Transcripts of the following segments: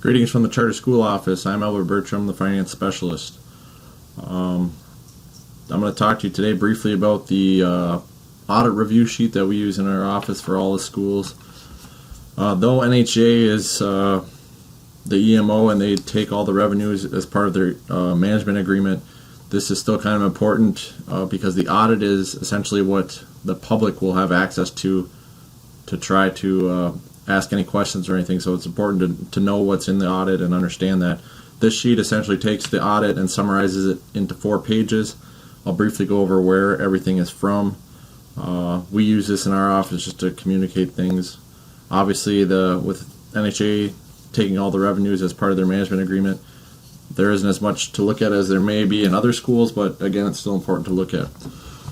Greetings from the Charter School Office. I'm Albert Bertram, the Finance Specialist. I'm going to talk to you today briefly about the audit review sheet that we use in our office for all the schools. Though NHA is the EMO and they take all the revenues as part of their management agreement, this is still kind of important because the audit is essentially what the public will have access to try to ask any questions or anything. So it's important to know what's in the audit and understand that. This sheet essentially takes the audit and summarizes it into 4 pages. I'll briefly go over where everything is from. We use this in our office just to communicate things. Obviously, with NHA taking all the revenues as part of their management agreement, there isn't as much to look at as there may be in other schools, but again, it's still important to look at.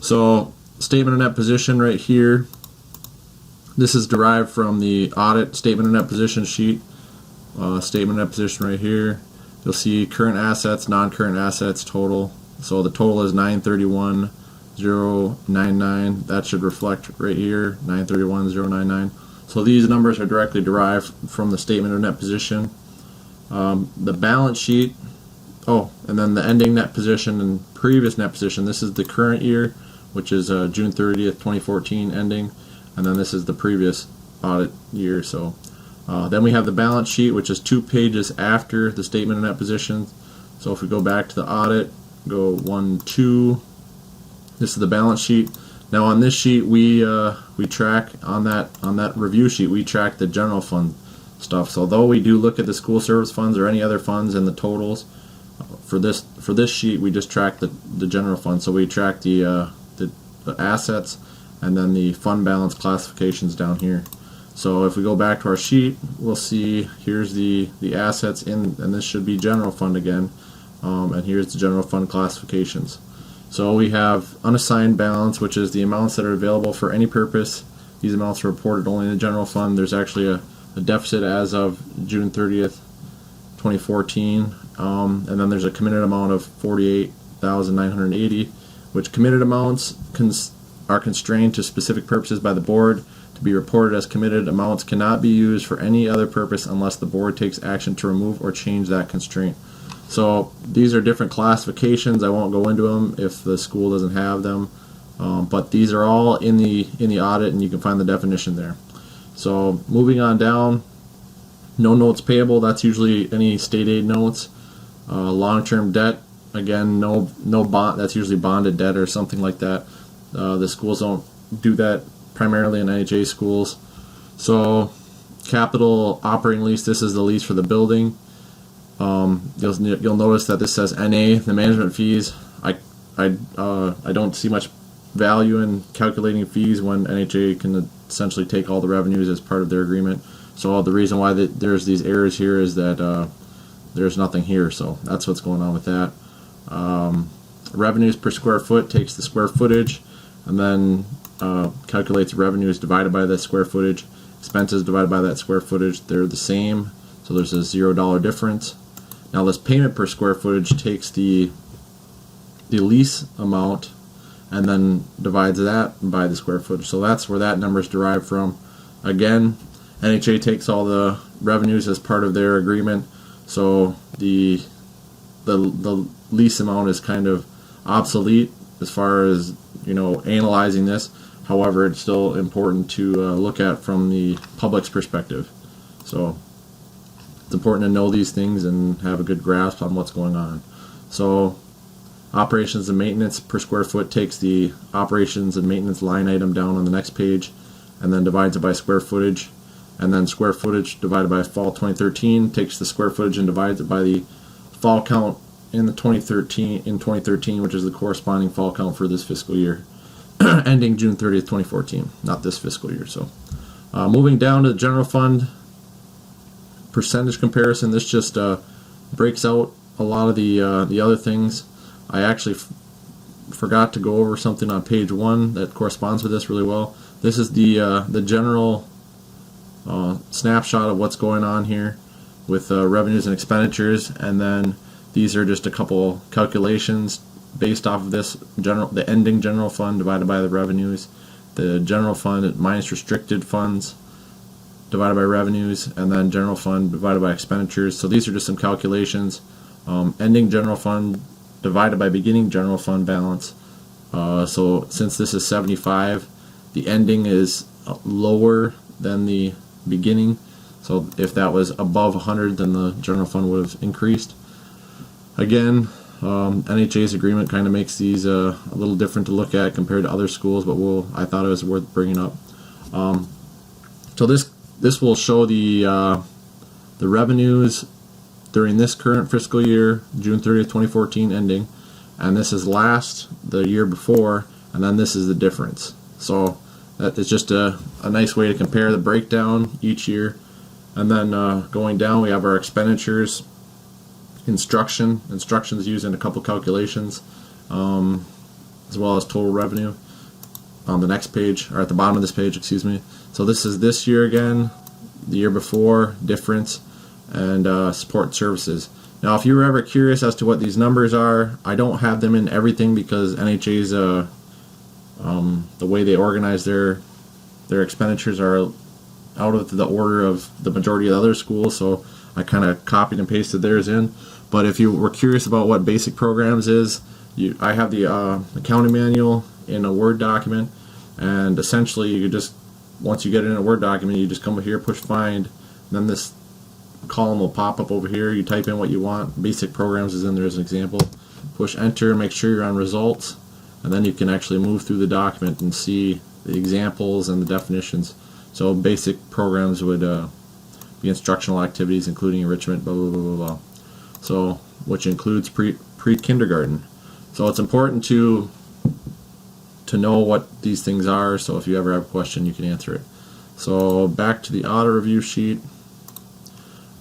So, statement of net position right here. This is derived from the audit statement of net position sheet. Statement of net position right here. You'll see current assets, non-current assets total. So the total is 931,099. That should reflect right here, 931,099. So these numbers are directly derived from the statement of net position. The balance sheet, and then the ending net position and previous net position. This is the current year, which is June 30th, 2014 ending. And then this is the previous audit year. So then we have the balance sheet, which is 2 pages after the statement of net position. So if we go back to the audit, go 1, 2. This is the balance sheet. Now on this sheet, we track on that review sheet, we track the general fund stuff. So although we do look at the school service funds or any other funds and the totals, for this sheet we just track the general fund. So we track the assets and then the fund balance classifications down here. So if we go back to our sheet, we'll see here's the assets and this should be general fund again, and here's the general fund classifications. So we have unassigned balance, which is the amounts that are available for any purpose. These amounts are reported only in the general fund. There's actually a deficit as of June 30th, 2014, and then there's a committed amount of 48,980, which committed amounts are constrained to specific purposes by the board. To be reported as committed amounts cannot be used for any other purpose unless the board takes action to remove or change that constraint. So these are different classifications. I won't go into them if the school doesn't have them, but these are all in the audit, and you can find the definition there. So moving on down, no notes payable. That's usually any state aid notes. Long-term debt, again, no bond. That's usually bonded debt or something like that. The schools don't do that primarily in NHA schools. So capital operating lease, this is the lease for the building. You'll notice that this says NA, the management fees. I don't see much value in calculating fees when NHA can essentially take all the revenues as part of their agreement. So the reason why there's these errors here is that there's nothing here. So that's what's going on with that. Revenues per square foot takes the square footage and then calculates revenues divided by that square footage. Expenses divided by that square footage, they're the same. So there's a $0 difference. Now this payment per square footage takes the lease amount and then divides that by the square footage. So that's where that number is derived from. Again, NHA takes all the revenues as part of their agreement. So the lease amount is kind of obsolete as far as analyzing this. However, it's still important to look at from the public's perspective. So it's important to know these things and have a good grasp on what's going on. So operations and maintenance per square foot takes the operations and maintenance line item down on the next page and then divides it by square footage. And then square footage divided by fall 2013 takes the square footage and divides it by the fall count in 2013, which is the corresponding fall count for this fiscal year, ending June 30th, 2014, not this fiscal year. So moving down to the general fund percentage comparison, this just breaks out a lot of the other things. I actually forgot to go over something on page 1 that corresponds with this really well. This is the general snapshot of what's going on here with revenues and expenditures, and then these are just a couple calculations based off of this the ending general fund divided by the revenues, the general fund minus restricted funds divided by revenues, and then general fund divided by expenditures. So these are just some calculations. Ending general fund divided by beginning general fund balance. So since this is 75, the ending is lower than the beginning. So if that was above 100, then the general fund would have increased. Again, NHA's agreement kind of makes these a little different to look at compared to other schools, but I thought it was worth bringing up. So this will show the revenues during this current fiscal year, June 30th, 2014 ending, and this is the year before, and then this is the difference. So that is just a nice way to compare the breakdown each year. And then going down, we have our expenditures. Instructions used in a couple calculations, as well as total revenue on the next page, or at the bottom of this page, excuse me. So this is this year again, the year before, difference, and support services. Now if you were ever curious as to what these numbers are, I don't have them in everything because NHA's the way they organize their expenditures are out of the order of the majority of the other schools, so I kind of copied and pasted theirs in. But if you were curious about what basic programs is, I have the accounting manual in a Word document, and essentially you just, once you get it in a Word document, you just come over here, push find, and then this column will pop up over here. You type in what you want. Basic programs is in there as an example. Push enter, make sure you're on results, and then you can actually move through the document and see the examples and the definitions. So basic programs would be instructional activities including enrichment, blah blah blah blah blah. So which includes pre-kindergarten. So it's important to know what these things are, so if you ever have a question you can answer it. So back to the audit review sheet.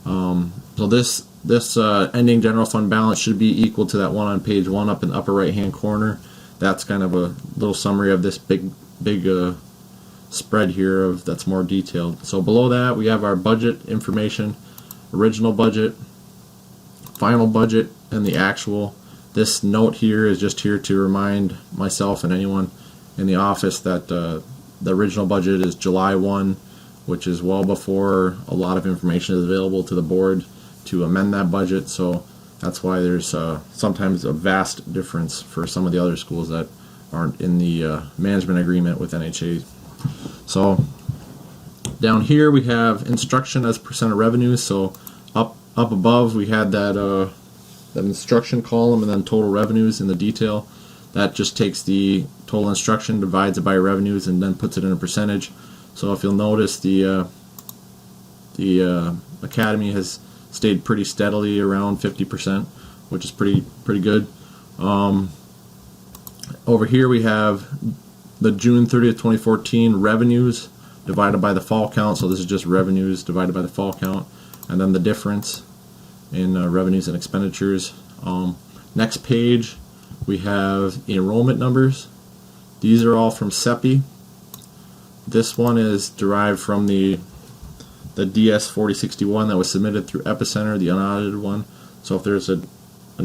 So this ending general fund balance should be equal to that one on page 1 up in the upper right hand corner. That's kind of a little summary of this big spread here that's more detailed. So below that we have our budget information, original budget, final budget, and the actual. This note here is just here to remind myself and anyone in the office that the original budget is July 1, which is well before a lot of information is available to the board to amend that budget. So that's why there's sometimes a vast difference for some of the other schools that aren't in the management agreement with NHA. So down here we have instruction as percent of revenues. So up above we had that instruction column, and then total revenues in the detail. That just takes the total instruction, divides it by revenues, and then puts it in a percentage. So if you'll notice, the academy has stayed pretty steadily around 50%, which is pretty good. Over here we have the June 30th, 2014 revenues divided by the fall count. So this is just revenues divided by the fall count, and then the difference in revenues and expenditures. Next page we have enrollment numbers. These are all from CEPI. This one is derived from the DS 4061 that was submitted through Epicenter, the unaudited one. So if there's an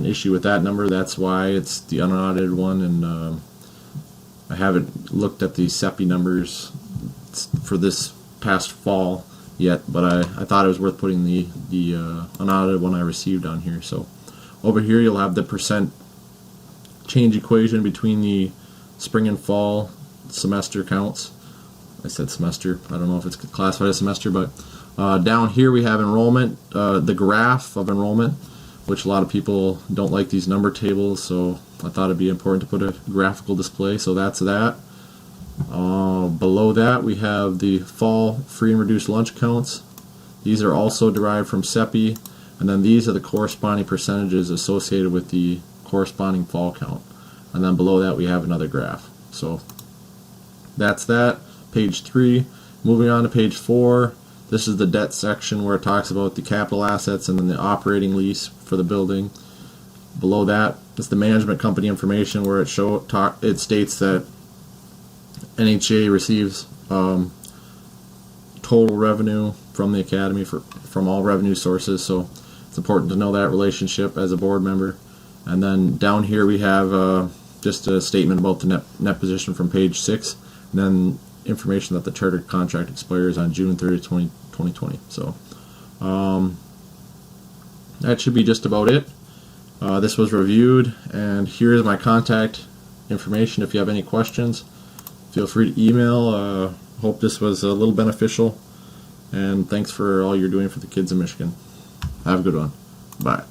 issue with that number, that's why it's the unaudited one. And I haven't looked at the CEPI numbers for this past fall yet, but I thought it was worth putting the unaudited one I received on here. So over here you'll have the percent change equation between the spring and fall semester counts. I said semester, I don't know if it's classified as semester, but down here we have enrollment, the graph of enrollment, which a lot of people don't like these number tables, so I thought it'd be important to put a graphical display. So that's that. Below that we have the fall free and reduced lunch counts. These are also derived from CEPI, and then these are the corresponding percentages associated with the corresponding fall count. And then below that we have another graph. So that's that. Page 3. Moving on to page 4. This is the debt section where it talks about the capital assets and then the operating lease for the building. Below that is the management company information where it states that NHA receives total revenue from the academy from all revenue sources, so it's important to know that relationship as a board member. And then down here we have just a statement about the net position from page 6. And then information that the charter contract expires on June 30th, 2020. So that should be just about it. This was reviewed, and here's my contact information. If you have any questions, feel free to email. Hope this was a little beneficial, and thanks for all you're doing for the kids in Michigan. Have a good one. Bye.